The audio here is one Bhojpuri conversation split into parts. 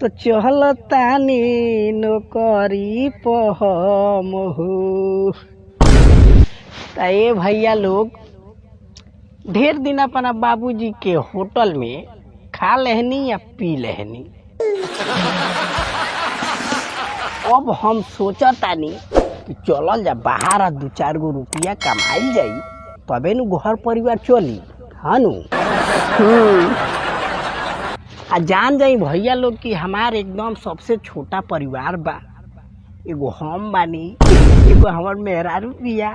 तो चहलतानी नौकरी पहमहू। तो ये भैया लोग ढेर दिन अपना बाबूजी के होटल में खा लेहनी या पी लेहनी। अब हम सोचतानी कि चलल जा बाहर 2-4 गो रुपया कमाई जाई तबे नु घर परिवार चली। हाँ नु आ जान जाई भैया लोग कि हमार एकदम सबसे छोटा परिवार बा। एगो हम बानी, एगो हमार मेहरारू बिया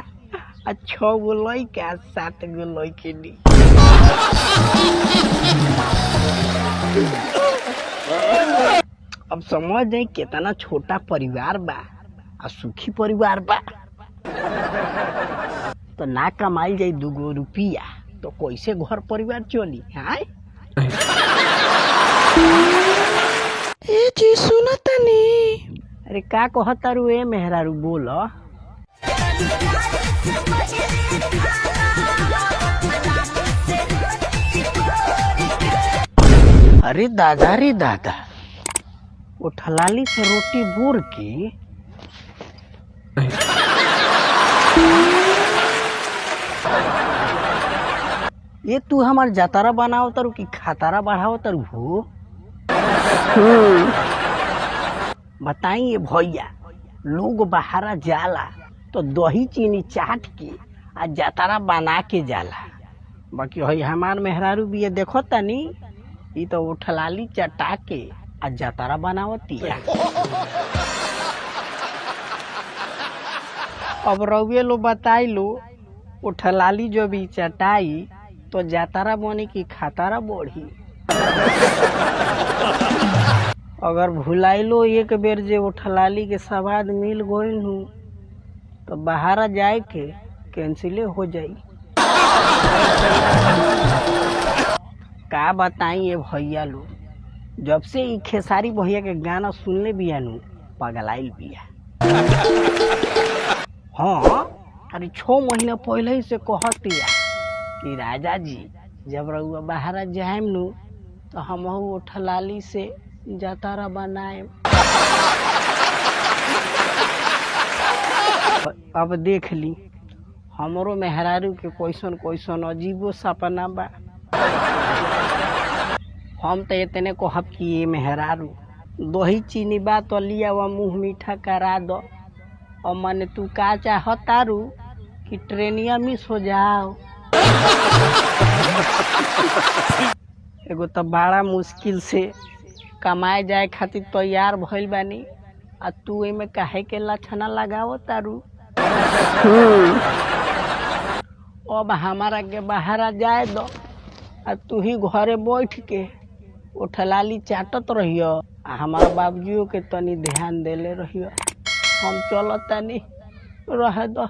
आ 6 गो लइका 7 गो लइकिनी। अब समझ जाई कितना छोटा परिवार बा आ सुखी परिवार बा। तो ना कमाई जाई 2 गो रुपया तो कैसे घर परिवार चली। हाँ ए जी सुनो तनी। अरे का कहतारू ए मेहरारू बोल। अरे दादा रे दादा, वो ठलाली से रोटी बोर के ये तू हमार जातारा बनाओ तारू कि खातारा बढ़ाओ तारू हो। बताई ये भैया लोग बाहर जाला तो दही चीनी चाट के आ जातारा बना के जाला। बाकी हई हमार मेहरारू भी ये देखो तनी ई तो उठलाली चटा के आ जातारा बनावती है। अब रउए लो बताई लो उठलाली जो भी चटाई तो जातारा बने की खातारा बढ़ी। अगर भुलाइलो एक बेर जे उठलाली के स्वाद मिल गइल हूँ तो बाहर जाए के कैंसिले हो जाई। का बताई ये भैया लो जब से ई खेसारी भैया के गाना सुनले बिया नु पगलाइल बिया। हाँ अरे 6 महीना पहले ही से कहतिया कि राजा जी जब रउआ बाहर जाएम नु तो हम उठलाली से जातारा बनाए। अब देख ली हमरो मेहरारू के कैसन अजीबो सपना बा। हम तो इतने कहब कि ये मेहरारू दही चीनी बा तो लिया वा मुँह मीठा करा दो। और माने तू का चाहतारू कि ट्रेनिया मिस हो जाओ। एगो तो बड़ा मुश्किल से कमाए जाए खातिर तैयार भइल बानी आ तू एमे काहे के लक्षणा लगावो तारू। अब हमारा के बाहर जाए दो आ तू ही घरे बैठ के उठलाली चाटत रहियो आ हमारा बाबूजियो के तनी ध्यान देले रहियो। हम चलतानी रह दो।